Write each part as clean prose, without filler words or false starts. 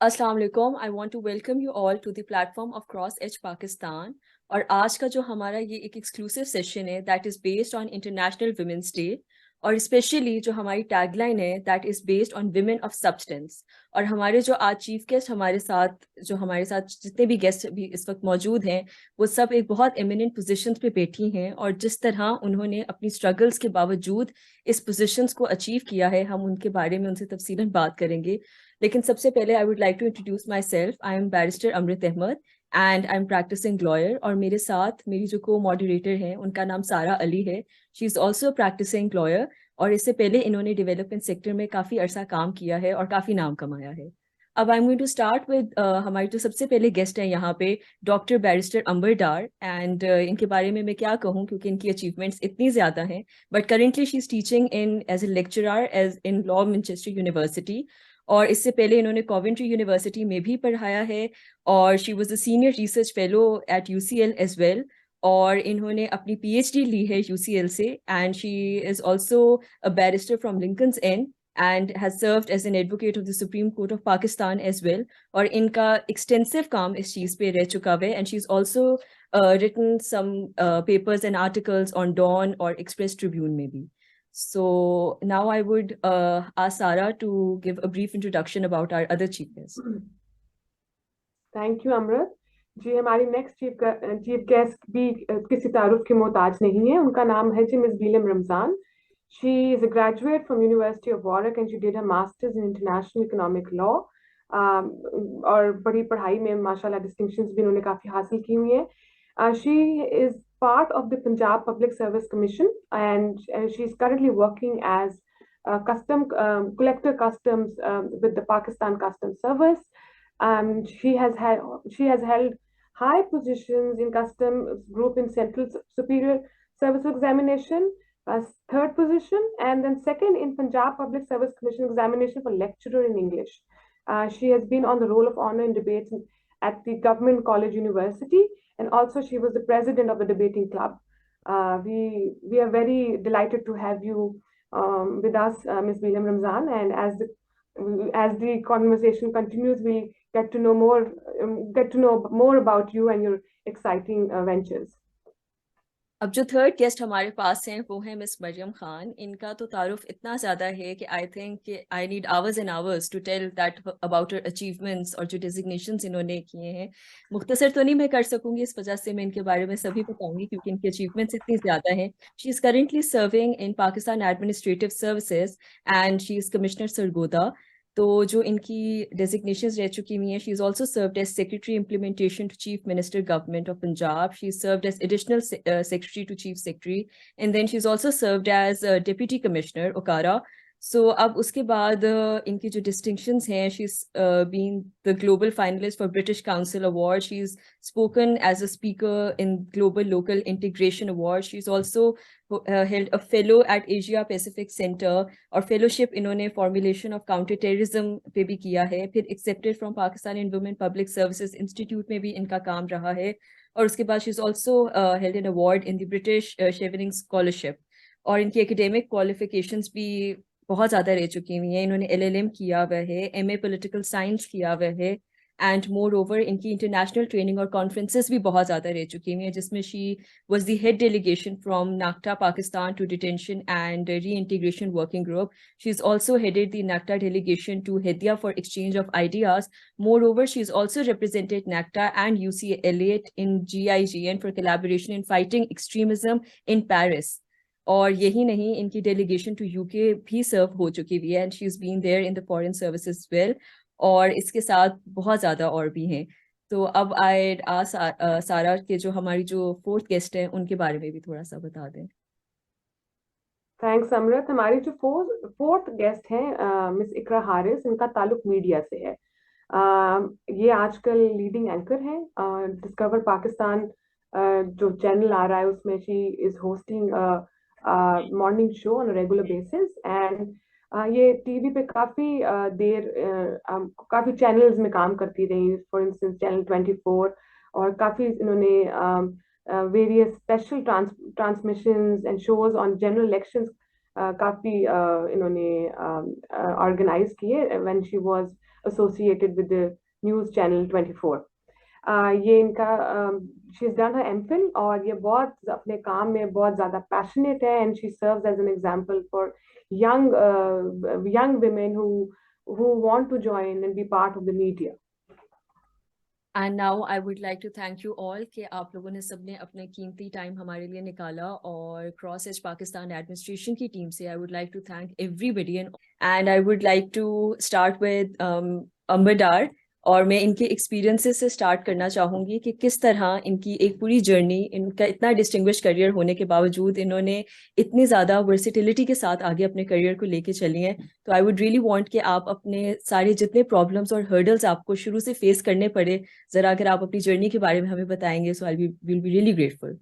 अस्सलाम वालेकुम। I want to welcome you all to the platform of Cross Edge Pakistan. और आज का जो हमारा ये एक एक्सक्लूसिव सेशन है that is based on International Women's Day, और स्पेशली जो हमारी टैगलाइन है that is based on women of substance. और हमारे जो आज चीफ गेस्ट हमारे साथ जितने भी गेस्ट भी इस वक्त मौजूद हैं, वो सब एक बहुत एमिनेंट पोजीशंस पे बैठी हैं, और जिस तरह उन्होंने अपनी स्ट्रगल्स के बावजूद इस पोजीशंस को अचीव किया है, हम उनके बारे में उनसे तफसीलन बात करेंगे। लेकिन सबसे पहले I would like to introduce myself. I am barrister Amrit Ahmed and I am practising lawyer. और मेरे साथ मेरी जो को मॉडरेटर हैं उनका नाम सारा अली है। She is also practising lawyer, और इससे पहले इन्होंने डेवलपमेंट सेक्टर में काफ़ी अरसा काम किया है और काफ़ी नाम कमाया है। अब I am going to start with हमारी जो सबसे पहले गेस्ट हैं यहाँ पे, doctor barrister Amber Dar. And इनके बारे में मैं क्या कहूँ, क्योंकि इनकी अचीवमेंट्स इतनी ज़्यादा हैं। But currently she is teaching in as a lecturer as in law Manchester University. और इससे पहले इन्होंने कॉवेंट्री यूनिवर्सिटी में भी पढ़ाया है, और she was a senior research fellow at UCL as well. और इन्होंने अपनी पीएचडी ली है यूसीएल से, and she is also a barrister from Lincoln's Inn and has served as an advocate of the Supreme Court of Pakistan as well. और इनका extensive काम इस चीज़ पे रह चुका है, and she is also written some papers and articles on Dawn or Express Tribune maybe. So now I would ask Sarah to give a brief introduction about our other chief guests. Thank you Amrit ji. हमारी next chief guest भी किसी तारुफ की मोहताज नहीं है। उनका नाम है जी miss Beelam Ramzan. She is a graduate from university of Warwick and she did her masters in international economic law. और बड़ी पढ़ाई में माशाल्लाह डिस्टिंक्शंस भी उन्होंने काफी हासिल की हुई हैं। She is part of the Punjab Public Service Commission, and she is currently working as custom collector customs with the Pakistan Customs Service. She has held high positions in customs group in Central Superior Service Examination, third position, and then second in Punjab Public Service Commission examination for lecturer in English. She has been on the roll of honor in debates at the Government College University, and also she was the president of the debating club. We are very delighted to have you with us, Ms. Beelem Ramzan, and as the conversation continues, we get to know more about you and your exciting ventures. अब जो third guest हमारे पास हैं वो है miss Maryam Khan. इनका तो तारुफ इतना ज़्यादा है कि I think I need hours and hours to tell that about her achievements और जो डिजिग्नेशंस इन्होंने किए हैं। मुख्तसर तो नहीं मैं कर सकूंगी, इस वजह से मैं इनके बारे में सभी बताऊंगी क्योंकि इनकी अचीवमेंट्स इतनी ज़्यादा हैं। She is currently serving in Pakistan Administrative Services and she is commissioner Sargodha. तो जो इनकी डेजिग्नेशंस रह चुकी हुई हैं, she is also served as secretary implementation to chief minister government of Punjab. She is served as additional secretary to chief secretary, and then she's also served as deputy commissioner Okara. So अब उसके बाद इनकी जो distinctions हैं, she's been the global finalist for British Council Award. She's spoken as a speaker in Global Local Integration Award. She's also held a fellow at Asia Pacific Center, और fellowship इन्होंने formulation of counter-terrorism पे भी किया है। फिर accepted from Pakistan in Women Public Services Institute में भी इनका काम रहा है। और उसके बाद she is also held an award in the British Chevening scholarship. और इनकी एकेडमिक क्वालिफिकेशंस भी बहुत ज़्यादा रह चुकी हुई हैं। इन्होंने एलएलएम किया हुआ है, एमए पॉलिटिकल साइंस किया हुआ है, एंड मोर ओवर इनकी इंटरनेशनल ट्रेनिंग और कॉन्फ्रेंसेस भी बहुत ज़्यादा रह चुकी हुई हैं, जिसमें she was the head delegation from NACTA Pakistan to detention and reintegration working group. She is also headed the NACTA delegation to Hedia for exchange of ideas. Moreover, she has also represented NACTA and UCLA in GIGN for collaboration in fighting extremism in Paris. और यही नहीं, इनकी delegation to UK भी सर्व हो चुकी हुई है, and she is been there in the foreign services well. और इसके साथ बहुत ज़्यादा और भी हैं। तो अब आई सारा के जो हमारी जो फोर्थ गेस्ट है उनके बारे में भी थोड़ा सा बता दें। थैंक्स अमृत। हमारी जो फोर्थ गेस्ट हैं मिस इकरा हारिस, इनका ताल्लुक मीडिया से है। ये आजकल लीडिंग एंकर हैं डिस्कवर पाकिस्तान जो चैनल आ रहा है उसमें। She is hosting morning show on regular basis, and ये टीवी पे काफी चैनल्स में काम करती रही। फॉर इंस्टेंस चैनल 24, और काफी इन्होंने various special transmissions and shows on general elections काफी इन्होंने ऑर्गेनाइज किए when she was associated with the news channel 24. ये इनका she is done her MPhil और ये बहुत अपने काम में बहुत ज्यादा पैशनेट है and she serves as an example for young women who want to join and be part of the media. And now I would like to thank you all कि आप लोगों ने सबने अपने कीमती टाइम हमारे लिए निकाला और क्रॉस एज पाकिस्तान एडमिनिस्ट्रेशन की टीम से I would like to thank everybody and I would like to start with Amber Dar और मैं इनके एक्सपीरियंसेस से स्टार्ट करना चाहूँगी कि किस तरह इनकी एक पूरी जर्नी, इनका इतना डिस्टिंग्विश करियर होने के बावजूद इन्होंने इतनी ज़्यादा वर्सिटिलिटी के साथ आगे अपने करियर को लेके चली हैं. तो आई वुड रियली वांट कि आप अपने सारे जितने प्रॉब्लम्स और हर्डल्स आपको शुरू से फेस करने पड़े, ज़रा अगर आप अपनी जर्नी के बारे में हमें बताएंगे, so will be really grateful.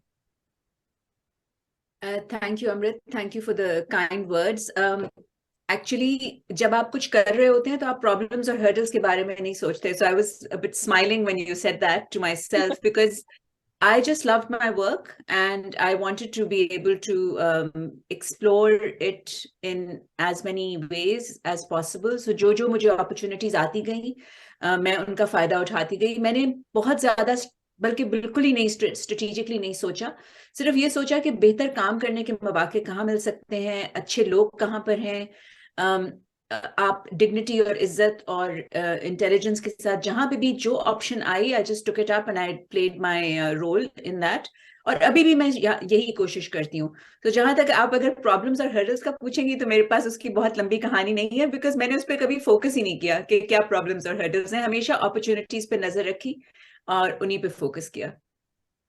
Thank you, Amrit. Thank you for the kind words. Actually, जब आप कुछ कर रहे होते हैं तो आप problems और hurdles के बारे में नहीं सोचते. So I was a bit smiling when you said that to myself because I just loved my work and I wanted to be able to explore it in as many ways as possible. So जो मुझे opportunities आती गई, मैं उनका फायदा उठाती गई. मैंने बहुत ज़्यादा बल्कि बिल्कुल ही नहीं स्ट्रेटेजिकली नहीं सोचा, सिर्फ ये सोचा कि बेहतर काम करने के मौके कहाँ मिल सकते हैं, अच्छे लोग कहाँ पर हैं, आप डिग्निटी और इज्जत और इंटेलिजेंस के साथ जहाँ पे भी जो ऑप्शन आई, I just took it up and I played my role in that. और अभी भी मैं यही कोशिश करती हूँ. तो जहां तक आप अगर प्रॉब्लम्स और हर्डल्स का पूछेंगी तो मेरे पास उसकी बहुत लंबी कहानी नहीं है, बिकॉज मैंने उस पर कभी फोकस ही नहीं किया कि क्या प्रॉब्लम्स और हर्डल्स हैं. हमेशा अपॉर्चुनिटीज पे नजर रखी और उन्हीं पे फोकस किया.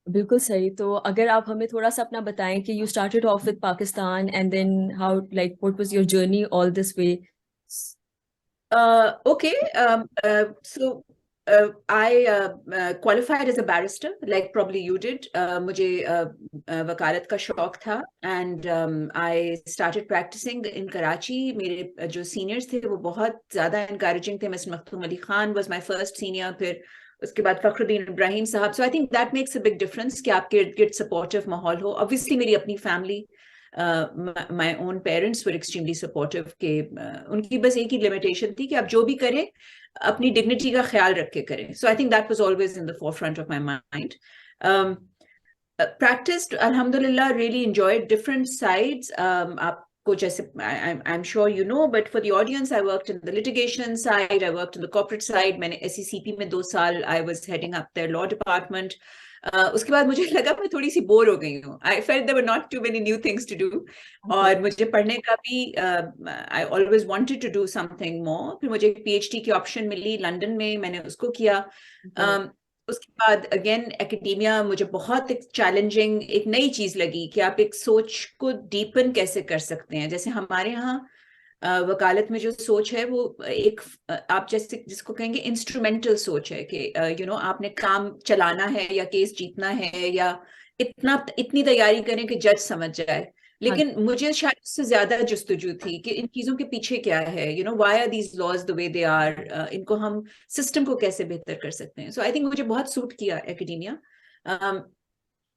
बिल्कुल सही. तो अगर आप हमें थोड़ा सा अपना बताएं कि you started off with Pakistan and then how, like what was your journey all this way. Okay, so I qualified as a barrister, like probably you did. मुझे वकालत का शौक था and I started practicing in Karachi. मेरे जो seniors थे वो बहुत ज़्यादा encouraging थे. Mr. Makhtoom Ali Khan was my first senior. फिर उसके बाद फखरुद्दीन इब्राहिम साहब. So I think that makes a big difference कि आपके इर्द-गिर्द supportive माहौल हो. Obviously मेरी अपनी family, my own parents were extremely supportive के उनकी बस एक ही limitation थी कि आप जो भी करें अपनी dignity का ख्याल रख के करें. So I think that was always in the forefront of my mind. Practiced, alhamdulillah, really enjoyed different sides. आपको जैसे I'm sure you know, but for the audience, I worked in the litigation side, I worked in the corporate side. मैंने SECP में 2 साल I was heading up their law department. उसके बाद मुझे लगा मैं थोड़ी सी बोर हो गई हूँ. I felt there were not too many new things to do. और मुझे पढ़ने का भी I always wanted to do something more. फिर मुझे PhD की ऑप्शन मिली लंदन में, मैंने उसको किया. उसके बाद अगेन एकेडेमिया मुझे बहुत एक चैलेंजिंग, एक नई चीज लगी कि आप एक सोच को डीपन कैसे कर सकते हैं. जैसे हमारे यहाँ वकालत में जो सोच है वो एक आप जैसे जिसको कहेंगे इंस्ट्रूमेंटल सोच है कि यू नो आपने काम चलाना है या केस जीतना है या इतनी तैयारी करें कि जज समझ जाए. लेकिन मुझे शायद उससे ज्यादा जुस्तजू थी कि इन चीजों के पीछे क्या है, you know why are these laws the way they are, इनको हम सिस्टम को कैसे बेहतर कर सकते हैं. सो आई थिंक मुझे बहुत सूट किया एकेडेमिया.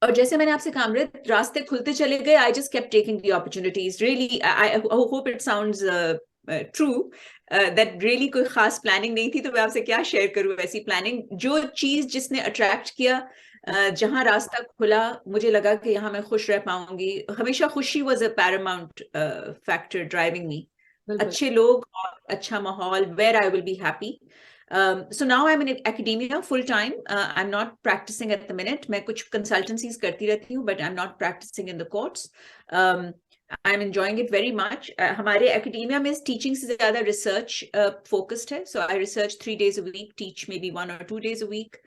और जैसे मैंने आपसे कहा अमृत, रास्ते खुलते चले गए. I just kept taking the opportunities. Really I hope it sounds true that really कोई खास प्लानिंग नहीं थी. तो मैं आपसे क्या शेयर करूं ऐसी प्लानिंग. जो चीज जिसने अट्रैक्ट किया, जहां रास्ता खुला, मुझे लगा कि यहाँ मैं खुश रह पाऊंगी. हमेशा खुशी was a paramount factor driving me. अच्छे लोग और अच्छा माहौल, where I will be happy. So now I'm in academia full time. I'm not practicing at the minute. मैं कुछ consultancies करती रहती हूँ, but I'm not practicing in the courts. I'm enjoying it very much. हमारे academia में teaching से ज़्यादा research focused है. So I research 3 days a week, teach maybe 1 or 2 days a week.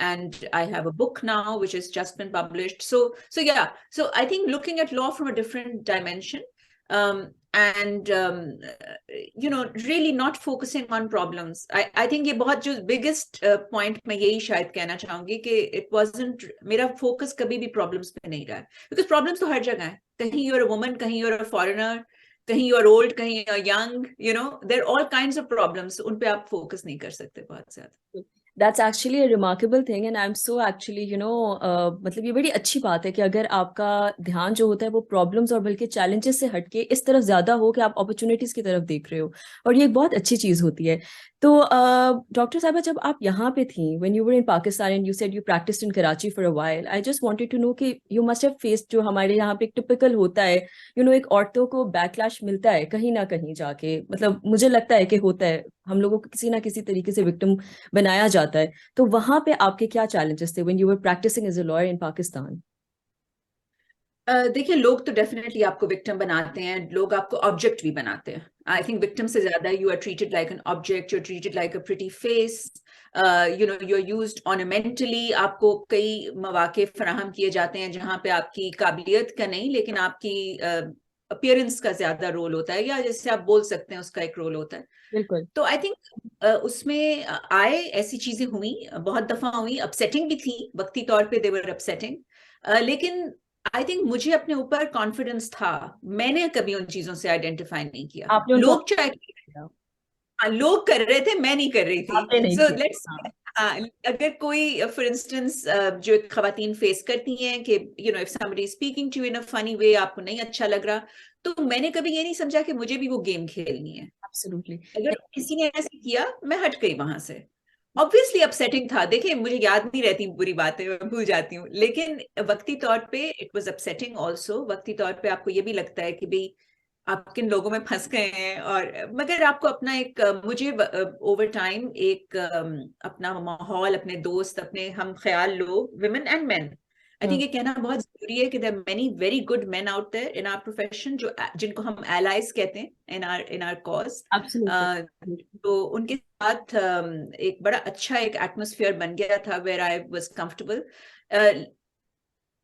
And I have a book now which has just been published. So yeah. So I think looking at law from a different dimension. And you know, really not focusing on problems. I think ये बहुत जो biggest point मैं यही शायद कहना चाहूंगी कि it wasn't, मेरा focus कभी भी problems पे नहीं रहा. Because problems तो हर जगह है. कहीं you're a woman, कहीं you're a foreigner, कहीं you're old, कहीं you're young, you know, there are all kinds of problems. उन पे आप focus नहीं कर सकते बहुत ज़्यादा. That's actually a remarkable thing and I'm so actually मतलब ये बड़ी अच्छी बात है कि अगर आपका ध्यान जो होता है वो प्रॉब्लम्स और बल्कि चैलेंजेस से हटके इस तरफ ज्यादा हो कि आप अपॉर्चुनिटीज की तरफ देख रहे हो, और ये एक बहुत अच्छी चीज होती है। तो डॉक्टर साहबा, जब आप यहाँ पे थी, when you were in Pakistan and you said you practised in Karachi for a while, I just wanted to know कि यू मस्ट हैव फेस्ड, जो हमारे यहाँ पे एक टिपिकल होता है, एक औरतों को बैकलैश मिलता है कहीं ना कहीं जाके, मतलब मुझे लगता है कि होता है, हम लोगों को किसी ना किसी तरीके से विक्टिम बनाया जाता है। तो वहां पे आपके क्या चैलेंजेस थे when you were practising as a lawyer in Pakistan? देखिए, लोग तो डेफिनेटली आपको विक्टिम बनाते हैं, लोग आपको ऑब्जेक्ट भी बनाते हैं। आई थिंक विक्टिम से ज्यादा you are treated like an object, you are treated like a pretty face, you are used ornamentally. आपको कई मौके फराहम किए जाते हैं जहां पे आपकी काबिलियत का नहीं लेकिन आपकी अपीयरेंस का ज्यादा रोल होता है, या जैसे आप बोल सकते हैं उसका एक रोल होता है। बिल्कुल। तो आई थिंक उसमें आए ऐसी चीजें हुई, बहुत दफा हुई, अपसेटिंग भी थी वक्ती तौर पे, देवर अपसेटिंग, लेकिन आई थिंक मुझे अपने ऊपर कॉन्फिडेंस था। मैंने कभी उन चीजों से आइडेंटिफाई नहीं किया। आपने उनको लोग चाहे लोग कर रहे थे, मैं नहीं कर रही आपने थी। नहीं सो किया। लेट्स, हाँ। अगर कोई फॉर इंस्टेंस जो खवातीन फेस करती हैं कि if somebody speaking to you in a funny way, आपको नहीं अच्छा लग रहा, तो मैंने कभी ये नहीं समझा कि मुझे भी वो गेम खेलनी है। एब्सोल्युटली। अगर किसी ने ऐसे किया, मैं हट गई वहां से। ऑब्वियसली अपसेटिंग था, देखिए मुझे याद नहीं रहती बुरी बातें, मैं भूल जाती हूँ, लेकिन वक्ती तौर पे इट वाज अपसेटिंग ऑल्सो। वक्ती तौर पे आपको ये भी लगता है कि भाई आप किन लोगों में फंस गए हैं, और मगर आपको अपना एक मुझे ओवर टाइम एक अपना माहौल, अपने दोस्त, अपने हम ख्याल लोग, women and men, I think ये कहना बहुत जरूरी है कि there are many very good men out there in our profession, जो जिनको हम एलाइज कहते हैं इन आवर कॉज। एब्सोल्युटली। तो उनके साथ एक बड़ा अच्छा एक एटमोसफियर बन गया था वेयर आई वाज कंफर्टेबल।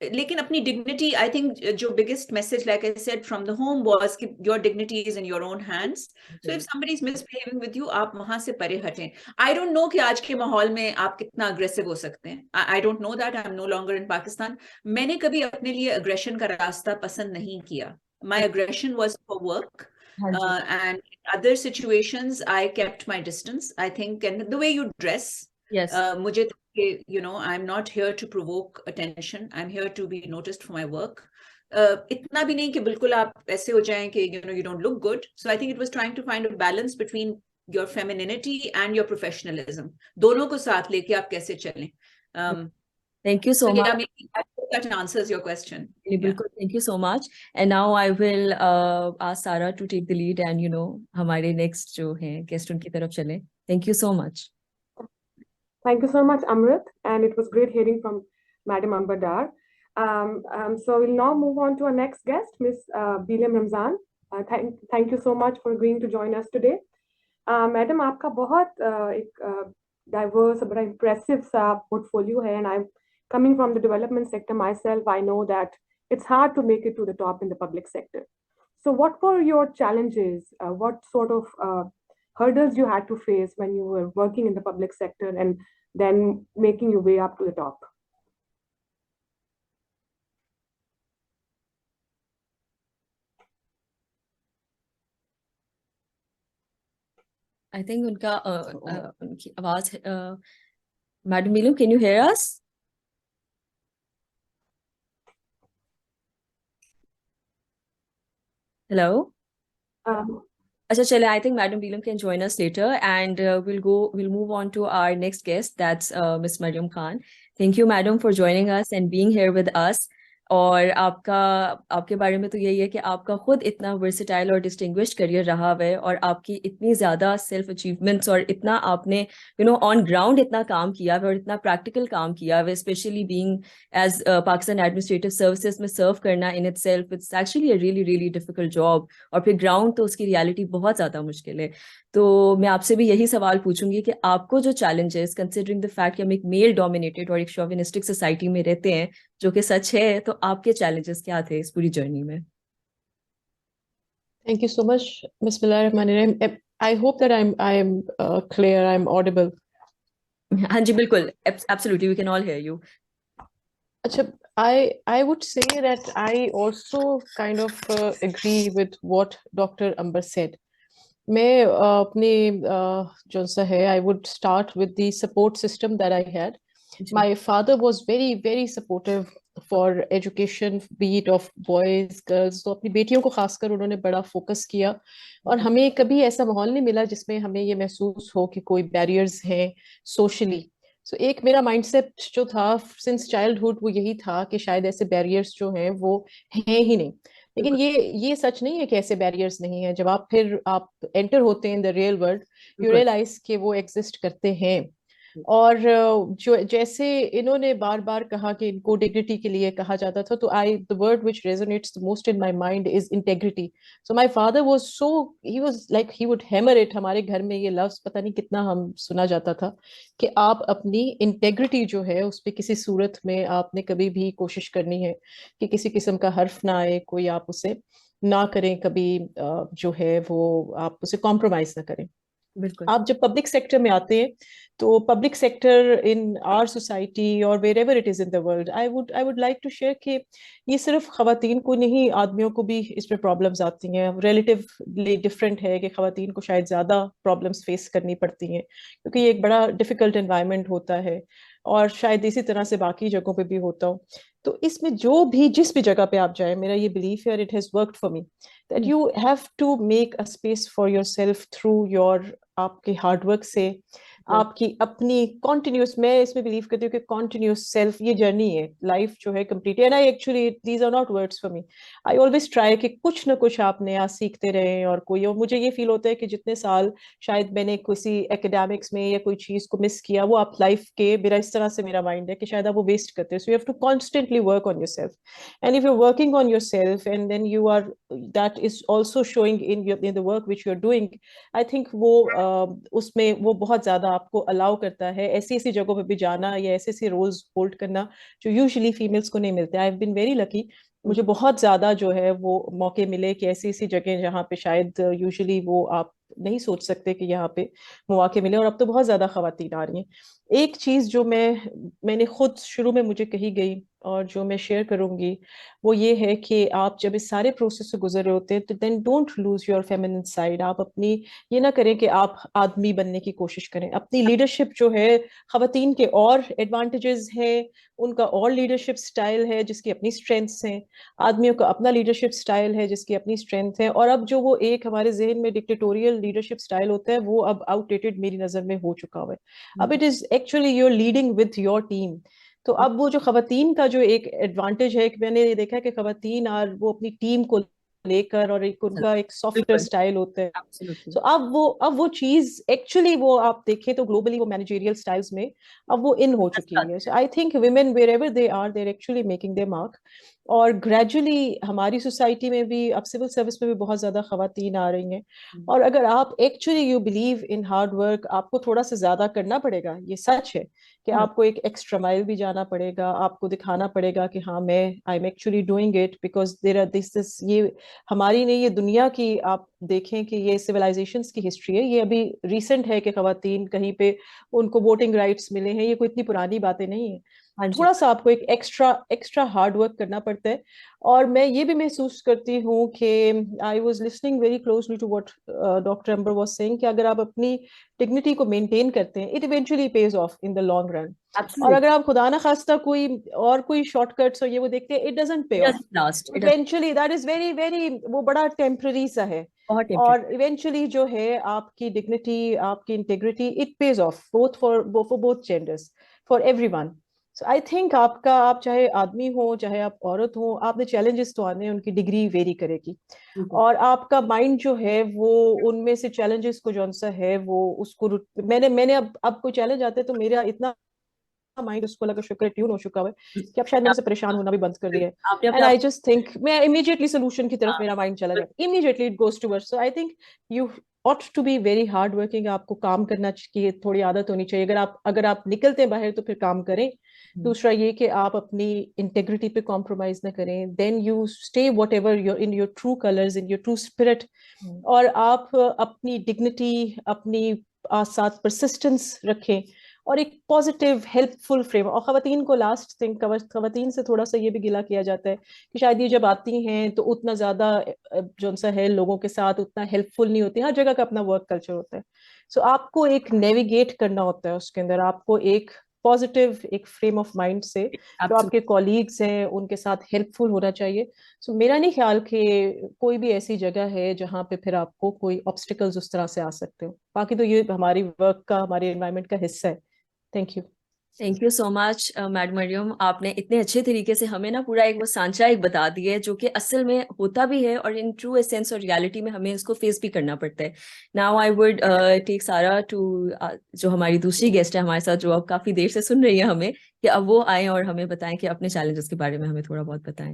लेकिन अपनी डिग्निटी, आई थिंक जो biggest message, like I said from the home, was कि your dignity is in your own hands. So if somebody is misbehaving with you, आप वहां से परे हटें। आई डोंट नो कि आज के माहौल में आप कितना अग्रेसिव हो सकते हैं, I don't know that, I am no longer in Pakistan. मैंने कभी अपने लिए अग्रेशन का रास्ता पसंद नहीं किया। माई अग्रेशन वॉज फॉर वर्क, हाँ जी। and other situations I kept my distance, I think, and the way you dress, yes. मुझे I'm not here to provoke attention, I'm here to be noticed for my work. इतना भी नहीं कि बिल्कुल आप ऐसे हो जाएं कि you don't look good. So I think it was trying to find a balance between your femininity and your professionalism. दोनों को साथ लेके आप कैसे चलें. Thank you so So much. yeah, maybe that answers your question. बिल्कुल, thank you so much. And now I will ask Sarah to take the lead and हमारे next जो हैं guest उनकी तरफ चलें. Thank you so much. Thank you so much, Amrit, and it was great hearing from Madam Amber Dar. So we'll now move on to our next guest, Miss Bilem Ramzan. Thank you so much for agreeing to join us today. Madam, आपका बहुत एक diverse, बड़ा impressive सा portfolio है, and I'm coming from the development sector myself. I know that it's hard to make it to the top in the public sector. So what were your challenges? What sort of hurdles you had to face when you were working in the public sector and then making your way up to the top? I think उनकी आवाज, Madam Bilem, can you hear us? Hello? अच्छा चले, I think Madam Bilem can join us later, and we'll move on to our next guest, that's Miss Mariam Khan. Thank you, Madam, for joining us and being here with us. और आपके बारे में तो यही है कि आपका खुद इतना वर्सेटाइल और डिस्टिंग्विश्ड करियर रहा है, और आपकी इतनी ज़्यादा सेल्फ अचीवमेंट्स, और इतना आपने ऑन ग्राउंड इतना काम किया है और इतना प्रैक्टिकल काम किया है, specially being as Pakistan Administrative Services में सर्व करना in itself, it's actually a really really difficult job, और फिर ग्राउंड तो उसकी रियलिटी बहुत ज़्यादा मुश्किल है। तो मैं आपसे भी यही सवाल पूछूंगी कि आपको जो चैलेंजेस, कंसिडरिंग द फैक्ट कि हम एक मेल डोमिनेटेड और एक शोविनिस्टिक सोसाइटी में रहते हैं, जो कि सच है, तो आपके चैलेंजेस क्या थे इस पूरी जर्नी में? Thank you so much, Bismillahirrahmanirrahim. I hope that I'm clear, I'm audible. हाँ जी, बिल्कुल, absolutely, we can all hear you. Achha, I would say that I also kind of agree with what Dr. Amber said, मैं अपनी जो सा है, आई would start with the support system that I had. My father was very, very supportive for education, be it of boys, girls. तो अपनी बेटियों को खासकर उन्होंने बड़ा फोकस किया, और हमें कभी ऐसा माहौल नहीं मिला जिसमें हमें ये महसूस हो कि कोई बैरियर्स हैं सोशली. सो एक मेरा माइंडसेट जो था सिंस चाइल्डहुड वो यही था कि शायद ऐसे बैरियर्स जो हैं वो हैं ही नहीं. लेकिन ये सच नहीं है कि ऐसे बैरियर्स नहीं है. जब आप एंटर होते हैं in the real world, you realise कि वो एग्जिस्ट करते हैं. और जो जैसे इन्होंने बार बार कहा कि इनको डिग्निटी के लिए कहा जाता था, तो the word which resonates the most in my mind is integrity. So my father he was like he would hammer it. हमारे घर में ये लफ्ज पता नहीं कितना हम सुना जाता था कि आप अपनी इंटेग्रिटी जो है उस पर किसी सूरत में आपने कभी भी कोशिश करनी है कि किसी किस्म का हर्फ ना आए, कोई आप उसे ना करें कभी, जो है वो आप उसे कॉम्प्रोमाइज ना करें. बिल्कुल. आप जब पब्लिक सेक्टर में आते हैं तो public sector in our society और wherever it is in the world, I would like to share कि ये सिर्फ खवातीन को नहीं, आदमियों को भी इसमें प्रॉब्लम्स आती हैं. रिलेटिवली डिफरेंट है कि खवातीन को शायद ज्यादा प्रॉब्लम्स फेस करनी पड़ती हैं क्योंकि ये एक बड़ा डिफिकल्ट एनवायरनमेंट होता है, और शायद इसी तरह से बाकी जगहों पे भी होता हो. तो इसमें जिस भी जगह पे आप जाए, मेरा ये बिलीफ है, it has worked for me, that you have to make a space for yourself through your, आपके हार्डवर्क से, आपकी अपनी कॉन्टिन्यूस, मैं इसमें बिलीव करती हूँ कि कॉन्टिन्यूस सेल्फ ये जर्नी है. लाइफ जो है complete, and I actually these are not words for me, I always try कि कुछ ना कुछ आप नया सीखते रहें. और मुझे ये फील होता है कि जितने साल शायद मैंने किसी एकेडमिक्स में या कोई चीज को मिस किया, वो आप लाइफ के, मेरा इस तरह से मेरा माइंड है कि शायद आप वो वेस्ट करते हैं. So you have to constantly work on yourself, and if you are working on yourself and then you are, that is also showing in the work which you are doing, I think वो उसमें वो बहुत ज्यादा आपको allow करता है ऐसी ऐसी जगहों पे भी जाना या ऐसे ऐसे रोल्स होल्ड करना जो यूजुअली फीमेल्स को नहीं मिलते. I have been very lucky, मुझे बहुत ज्यादा जो है वो मौके मिले कि ऐसी ऐसी जगह जहाँ पे शायद यूजुअली वो आप नहीं सोच सकते कि यहाँ पे मौके मिले. और अब तो बहुत ज्यादा खवातीन आ रही हैं. एक चीज जो मैंने खुद शुरू में मुझे कही गई और जो मैं शेयर करूंगी वो ये है कि आप जब इस सारे प्रोसेस से गुजर रहे होते हैं तो then don't lose your feminine side. आप अपनी ये ना करें कि आप आदमी बनने की कोशिश करें. अपनी लीडरशिप जो है, खवातीन के और एडवांटेजेस हैं, उनका और लीडरशिप स्टाइल है जिसकी अपनी स्ट्रेंथ्स हैं, आदमियों का अपना लीडरशिप स्टाइल है जिसकी अपनी स्ट्रेंथ है. और अब जो वो एक हमारे जहन में डिक्टेटोरियल लीडरशिप स्टाइल होता है वो अब आउटडेटेड मेरी नजर में हो चुका हुआ है. अब it is actually your leading with your team. तो अब वो जो खवातीन का जो एक एडवांटेज है कि मैंने ये देखा है कि खवातीन और वो अपनी टीम को लेकर, और एक उनका एक सॉफ्टवेयर स्टाइल होता है. तो अब वो चीज एक्चुअली वो आप देखें तो ग्लोबली वो मैनेजरियल स्टाइल्स में अब वो इन हो चुकी है. So I think women wherever they are actually making their mark. और ग्रेजुअली हमारी सोसाइटी में भी अब सिविल सर्विस में भी बहुत ज्यादा खवातीन आ रही हैं. और अगर आप actually you believe in hard work, आपको थोड़ा सा ज्यादा करना पड़ेगा, ये सच है कि आपको एक एक्स्ट्रा माइल भी जाना पड़ेगा, आपको दिखाना पड़ेगा कि हाँ मैं I am actually doing it because there are this ये हमारी नहीं, ये दुनिया की आप देखें कि ये सिविलाइजेशंस की हिस्ट्री है. ये अभी रिसेंट है कि खवातीन कहीं पे उनको वोटिंग राइट्स मिले हैं, ये कोई इतनी पुरानी बातें नहीं है. थोड़ा सा आपको एक एक्स्ट्रा हार्ड वर्क करना पड़ता है. और मैं ये भी महसूस करती हूँ कि I was listening very closely to what doctor Amber was saying कि अगर आप अपनी डिग्निटी को मेंटेन करते हैं, it eventually pays off in the long run. और अगर आप खुदा ना खास्ता कोई शॉर्टकट्स और ये वो देखते हैं, इट डजंट पे of eventually. That is very very, वो बड़ा टेम्पररी सा है. और इवेंचुअली जो है आपकी डिग्निटी, आपकी integrity, it pays of for both genders, for everyone. So I think आप चाहे आदमी हो चाहे आप औरत हो, आपने चैलेंजेस तो आने हैं, उनकी डिग्री वेरी करेगी. और आपका माइंड जो है वो उनमें से चैलेंजेस को जो सा है वो उसको मैंने अब कोई चैलेंज आते हैं तो मेरा इतना माइंड उसको लगा शुक्र ट्यून हो चुका है कि अब शायद मेरे से परेशान होना भी बंद कर दिया है. एंड आई जस्ट थिंक मैं इमीडिएटली सोल्यूशन की तरफ मेरा माइंड चला जाता, immediately it goes towards. So I think you ought to be very hard working. आपको काम करना की थोड़ी आदत होनी चाहिए. अगर आप निकलते हैं बाहर तो फिर काम करें. दूसरा ये कि आप अपनी इंटेग्रिटी पे कॉम्प्रोमाइज ना करें. Then you stay whatever your in your true colours, in your true spirit. और आप अपनी डिग्निटी, अपनी साथ परसिस्टेंस रखें और एक पॉजिटिव हेल्पफुल फ्रेम। और खवातीन को लास्ट थिंग, खवातीन से थोड़ा सा ये भी गिला किया जाता है कि शायद ये जब आती हैं तो उतना ज्यादा जो सा है लोगों के साथ उतना हेल्पफुल नहीं होती, हर जगह का अपना वर्क कल्चर होता है। सो आपको एक नेविगेट करना होता है उसके अंदर, आपको एक पॉजिटिव एक फ्रेम ऑफ माइंड से जो Absolutely. आपके कॉलीग्स हैं उनके साथ हेल्पफुल होना चाहिए। सो मेरा नहीं ख्याल कि कोई भी ऐसी जगह है जहाँ पे फिर आपको कोई ऑब्स्टिकल्स उस तरह से आ सकते हो। बाकी तो ये हमारी वर्क का, हमारे एनवायरनमेंट का हिस्सा है। Thank you. Thank you so much madam Mariam, आपने इतने अच्छे तरीके से हमें ना पूरा एक वो सांचा एक बता दिया है जो कि असल में होता भी है और इन ट्रू एसेंस और रियलिटी में हमें इसको फेस भी करना पड़ता है। नाउ आई वुड टेक सारा टू जो हमारी दूसरी गेस्ट है हमारे साथ, जो अब काफी देर से सुन रही है हमें, कि अब वो आए और हमें बताएं कि अपने चैलेंजेस के बारे में हमें थोड़ा बहुत बताएं।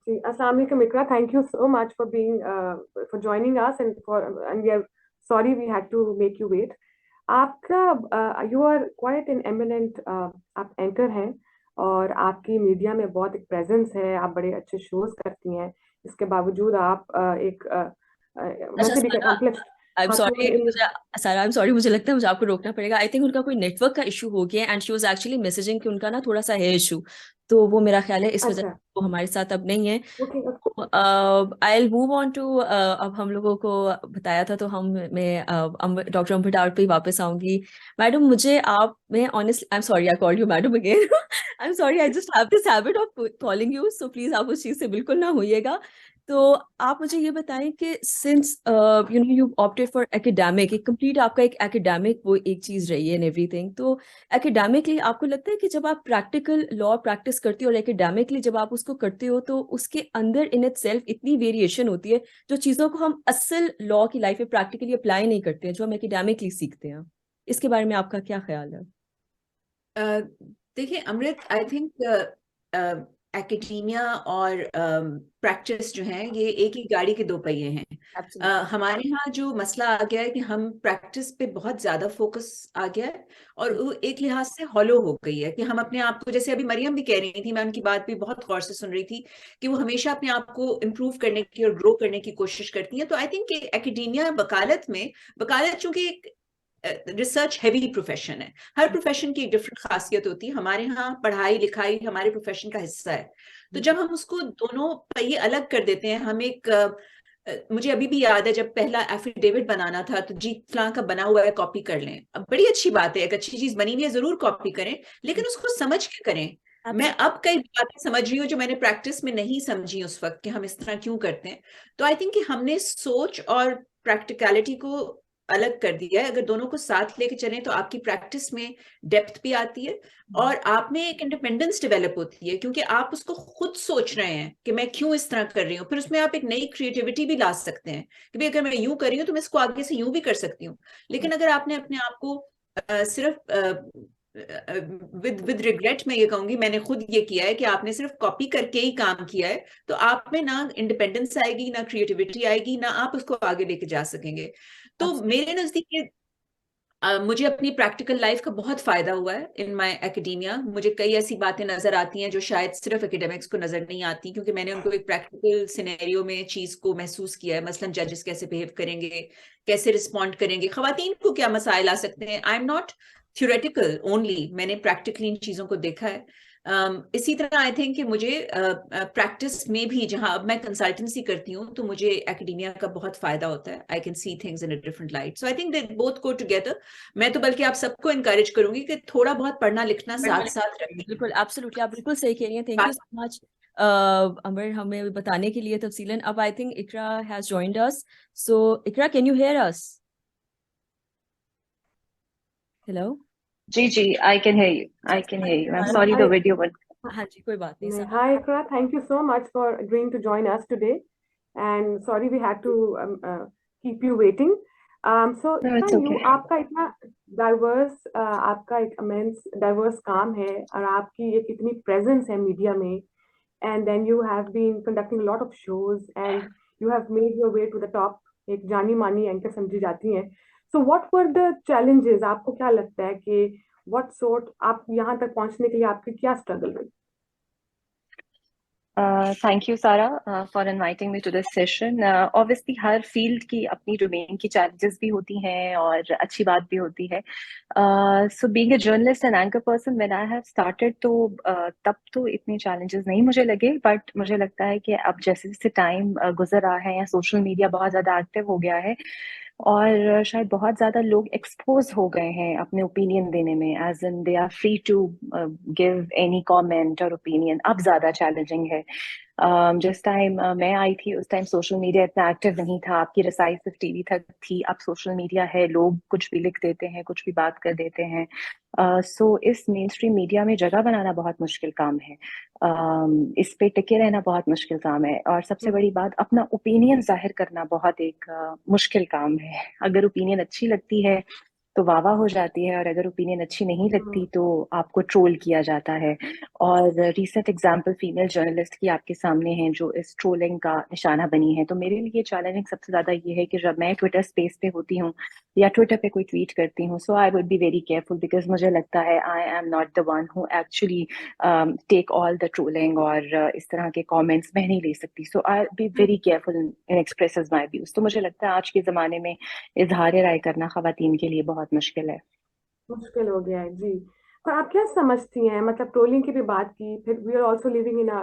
Assalamu alaikum, Ikra. Thank you so much for being for joining us and we are sorry we had to make you wait. आपका you are quite an eminent आप एंकर हैं और आपकी मीडिया में बहुत एक प्रेजेंस है, आप बड़े अच्छे शोज करती हैं, इसके बावजूद आप एक वैसे भी कॉम्प्लेक्स I'm sorry, सारा I'm sorry, मुझे लगता है मुझे आपको रोकना पड़ेगा। आई थिंक उनका कोई नेटवर्क का इशू हो गया and she was actually messaging कि उनका ना थोड़ा सा है इशू, तो वो मेरा ख्याल है इस वजह से वो हमारे साथ अब नहीं है। I will move on to, अब हम लोगों को बताया था तो मैं डॉक्टर अम्बर डाउट पे वापस आऊंगी। मैडम मुझे आप, मैं honestly I am sorry I called you madam again, I am sorry, I just have this habit of calling you, so please आप उस चीज से बिल्कुल ना होइएगा। तो आप मुझे ये बताएं कि since you know you opted for academic, एक कंप्लीट आपका एक एकेडमिक वो एक चीज रही है एंड एवरीथिंग, तो एकेडमिकली आपको लगता है कि जब आप प्रैक्टिकल लॉ प्रैक्टिस करते हो और एकेडमिकली जब आप उसको करते हो तो उसके अंदर इन इट सेल्फ इतनी वेरिएशन होती है जो चीज़ों को हम असल लॉ की लाइफ में प्रैक्टिकली अप्लाई नहीं करते हैं, जो हम एकेडमिकली सीखते हैं, इसके बारे में आपका क्या ख्याल है? देखिए अमृत, आई थिंक एकेडेमिया और प्रैक्टिस जो है ये एक ही गाड़ी के दो पहिए हैं। हमारे यहाँ जो मसला आ गया है कि हम प्रैक्टिस पे बहुत ज्यादा फोकस आ गया है और वो एक लिहाज से हॉलो हो गई है कि हम अपने आप को, जैसे अभी मरियम भी कह रही थी, मैं उनकी बात भी बहुत गौर से सुन रही थी कि वो हमेशा अपने आप को इम्प्रूव करने की और ग्रो करने की कोशिश करती हैं। तो आई थिंक एकेडेमिया वकालत चूंकि एक रिसर्च हैवी प्रोफेशन है, हर प्रोफेशन की एक डिफरेंट खासियत होती है। हमारे यहाँ पढ़ाई लिखाई हमारे प्रोफेशन का हिस्सा है, तो जब हम उसको दोनों पहिए अलग कर देते हैं, हम एक मुझे अभी भी याद है जब पहला एफिडेविट बनाना था तो जी फलां का बना हुआ है कॉपी कर लें। अब बड़ी अच्छी बात है, एक अच्छी चीज बनी हुई है जरूर कॉपी करें, लेकिन उसको समझ के करें। मैं अब कई बातें समझ रही हूँ जो मैंने प्रैक्टिस में नहीं समझी उस वक्त कि हम इस तरह क्यों करते हैं। तो आई थिंक कि हमने सोच और प्रैक्टिकलिटी को अलग कर दिया है। अगर दोनों को साथ लेके चलें तो आपकी प्रैक्टिस में डेप्थ भी आती है और आप में एक इंडिपेंडेंस डेवलप होती है, क्योंकि आप उसको खुद सोच रहे हैं कि मैं क्यों इस तरह कर रही हूँ। फिर उसमें आप एक नई क्रिएटिविटी भी ला सकते हैं कि भाई अगर मैं यूं कर रही हूँ तो मैं इसको आगे से यूं भी कर सकती हूँ। लेकिन अगर आपने अपने आप को सिर्फ विद रिग्रेट मैं ये कहूंगी, मैंने खुद ये किया है कि आपने सिर्फ कॉपी करके ही काम किया है, तो आप में ना इंडिपेंडेंस आएगी, ना क्रिएटिविटी आएगी, ना आप उसको आगे लेके जा सकेंगे। तो मेरे नजदीक मुझे अपनी प्रैक्टिकल लाइफ का बहुत फायदा हुआ है इन माय एकेडेमिया। मुझे कई ऐसी बातें नजर आती हैं जो शायद सिर्फ एकेडमिक्स को नजर नहीं आती, क्योंकि मैंने उनको एक प्रैक्टिकल सिनेरियो में चीज को महसूस किया है। मसलन जजेस कैसे बिहेव करेंगे, कैसे रिस्पॉन्ड करेंगे, खवातीन को क्या मसाइल आ सकते हैं। आई एम नॉट थ्योरेटिकल ओनली, मैंने प्रैक्टिकली इन चीजों को देखा है। इसी तरह आई थिंक कि मुझे प्रैक्टिस में भी, जहां अब मैं कंसल्टेंसी करती हूँ, तो मुझे एकेडेमिया का बहुत फायदा होता है। I can see things in a different light, so I think they both go together. मैं तो बल्कि आप सबको इनकरेज करूंगी कि थोड़ा बहुत पढ़ना लिखना साथ साथ रखें। बिल्कुल एब्सोल्युटली, आप बिल्कुल सही कह रही हैं। Thank you so much Amar हमें बताने के लिए तफसीलन। अब I think Iqra has joined us, so Iqra can you hear us? Hello ji, I can hear you. I can hear you. I'm sorry the video went. हाँ जी, कोई बात नहीं sir. Hi Ikra, thank you so much for agreeing to join us today, and sorry we had to keep you waiting. So No, it's Ikra, okay. आपका इतना diverse आपका एक immense diverse काम है और आपकी एक इतनी presence है मीडिया में, and then you have been conducting a lot of shows and you have made your way to the top, एक जानी मानी एंकर समझी जाती हैं। So what were the challenges? आपको क्या लगता है कि what sort आप यहाँ तक पहुँचने के लिए आपकी क्या स्ट्रगल रही? Thank you, Sarah, for inviting me to this session. Obviously, her field की अपनी डोमेन की challenges भी होती हैं और अच्छी बात भी होती है. So being a journalist and anchor person, when I have started, तो तब तो इतने challenges नहीं मुझे लगे, but मुझे लगता है कि अब जैसे जैसे time गुजर रहा है या social media बहुत ज़्यादा active हो गया है और शायद बहुत ज़्यादा लोग एक्सपोज हो गए हैं अपने ओपिनियन देने में, as in they are free to give any comment और ओपिनियन. अब ज़्यादा चैलेंजिंग है. जिस टाइम मैं आई थी उस टाइम सोशल मीडिया इतना एक्टिव नहीं था, आपकी रसाई सिर्फ टीवी तक थी. अब सोशल मीडिया है, लोग कुछ भी लिख देते हैं, कुछ भी बात कर देते हैं. सो इस मेन स्ट्रीम मीडिया में जगह बनाना बहुत मुश्किल काम है. इस पे टिके रहना बहुत मुश्किल काम है. और सबसे बड़ी बात, अपना ओपिनियन जाहिर करना बहुत एक मुश्किल काम है. अगर ओपिनियन अच्छी लगती है तो वाह वाह हो जाती है, और अगर ओपिनियन अच्छी नहीं लगती तो आपको ट्रोल किया जाता है. और रीसेंट एग्जांपल फीमेल जर्नलिस्ट की आपके सामने हैं जो इस ट्रोलिंग का निशाना बनी है. तो मेरे लिए चैलेंजिंग सबसे ज्यादा ये है कि जब मैं ट्विटर स्पेस पे होती हूँ या ट्विटर पे कोई ट्वीट करती हूँ, so I would be very careful, because मुझे लगता है I am not the one who actually take all the trolling, और इस तरह के कमेंट्स मैं नहीं ले सकती. So I be very careful in expresses my views. तो मुझे लगता है आज के जमाने में इजहार राय करना खवातीन के लिए बहुत मुश्किल है. मुश्किल हो गया है जी. पर आप क्या समझती हैं, मतलब ट्रोलिंग की भी बात की, फिर we are also living in a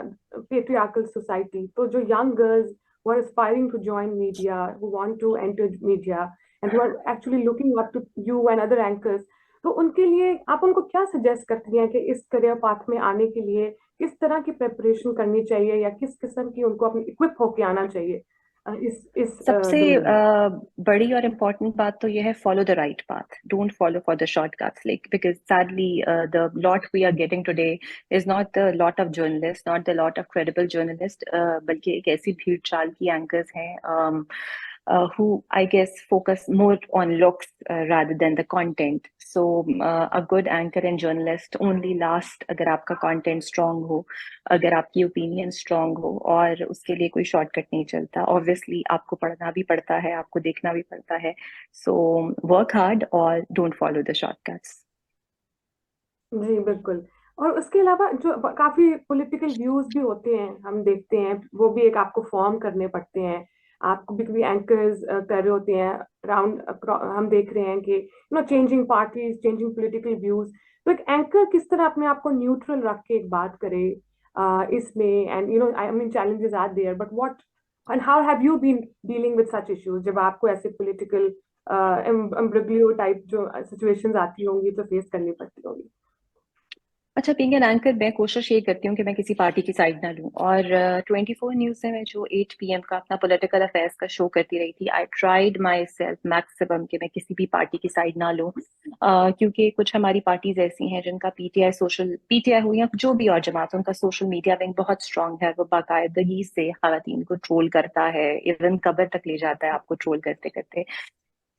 patriarchal society. तो जो young girls who are aspiring to join media, who want to enter media, and who are actually looking up to you and other anchors, तो उनके लिए आप उनको क्या suggest करती हैं कि इस करियर पाथ में आने के लिए किस तरह की प्रिपरेशन करनी चाहिए, या किस किस्म की उनको अपनी इक्विप होके आना चाहिए इस सबसे domain में? बड़ी और इम्पोर्टेंट बात तो ये है, follow the right path, don't follow for the shortcuts, like because sadly the lot we are getting today is not the lot of journalist, not the lot of credible journalist, बल्कि एक ऐसी भीड़ चाल की एंकर्स हैं who I guess focus more on looks rather than the content. So a good anchor and journalist only last अगर आपका content strong हो, अगर आपकी opinion strong हो, और उसके लिए कोई shortcut नहीं चलता. Obviously आपको पढ़ना भी पड़ता है, आपको देखना भी पड़ता है. So work hard और don't follow the shortcuts. जी बिल्कुल. और उसके अलावा जो काफी पॉलिटिकल व्यूज भी होते हैं, हम देखते हैं वो भी एक आपको फॉर्म करने पड़ते हैं. आपको भी एंकर्स कर रहे होते हैं अराउंड, हम देख रहे हैं कि changing parties, changing political views. तो एक एंकर किस तरह अपने आप को न्यूट्रल रख के एक बात करे इसमें, and I mean challenges are there, but what and how have you been dealing with such issues, जब आपको ऐसे पॉलिटिकल एम्ब्रिग्लियो टाइप जो सिचुएशंस आती होंगी तो फेस करनी पड़ती होगी? अच्छा, बीइंग एन एंकर मैं कोशिश ये करती हूँ कि मैं किसी पार्टी की साइड ना लूँ. और 24 न्यूज़ से मैं जो 8 PM का अपना पॉलिटिकल अफेयर्स का शो करती रही थी, I tried my self maximum कि मैं किसी भी पार्टी की साइड ना लूँ, क्योंकि कुछ हमारी पार्टीज ऐसी हैं जिनका पीटीआई हो या जो भी और जमात, उनका सोशल मीडिया विंग बहुत स्ट्रांग है. वो बाकायदगी से खवातीन को ट्रोल करता है, इवन कबर तक ले जाता है आपको ट्रोल करते करते.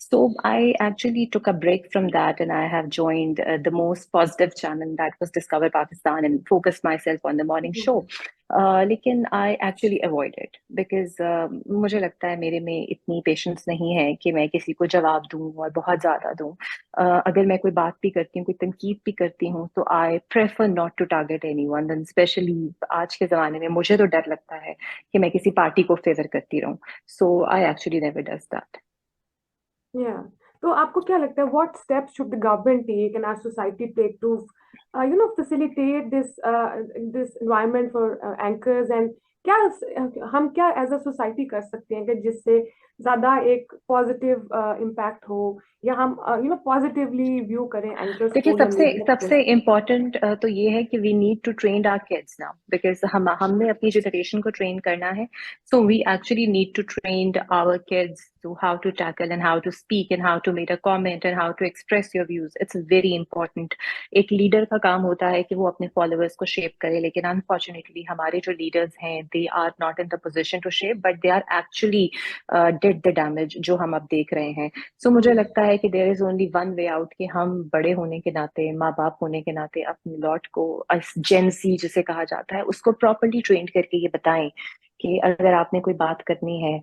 So I actually took a break from that, and I have joined the most positive channel, that was Discover Pakistan, and focused myself on the morning show. लेकिन I actually avoid it because मुझे लगता है मेरे में इतनी patience नहीं है कि मैं किसी को जवाब दूं और बहुत ज़्यादा दूं. अगर मैं कोई बात भी करती हूँ, कोई तनकीद भी करती हूँ, तो I prefer not to target anyone, and especially आज के ज़माने में मुझे तो डर लगता है कि मैं किसी पार्टी को फेवर करती रहूं. So I actually never does that. Yeah. तो आपको क्या लगता है, what steps should the government take and our society take to, facilitate this environment for anchors, and क्या हम क्या as a society कर सकते हैं कि जिससे ज्यादा एक पॉजिटिव इम्पैक्ट हो, या हम पॉजिटिवली व्यू करें एंकर्स देखिए, को या सबसे मीडिया सबसे इम्पोर्टेंट तो ये है कि we need to train our kids now, because हमने अपनी जनरेशन को ट्रेन करना है. So we actually need to train our kids to how to tackle and how to speak and how to make a comment and how to express your views. It's very important. एक leader का काम होता है कि वो अपने followers को shape करे, लेकिन अनफॉर्चुनेटली हमारे जो लीडर्स हैं, they are not in the position to shape, but they are actually did the damage जो हम अब देख रहे हैं. So मुझे लगता है कि there is only one way out, कि हम बड़े होने के नाते, माँ बाप होने के नाते, अपने लॉट को जेन ज़ी जिसे कहा जाता है, उसको प्रॉपरली ट्रेन करके ये बताएं कि अगर आपने कोई बात करनी है,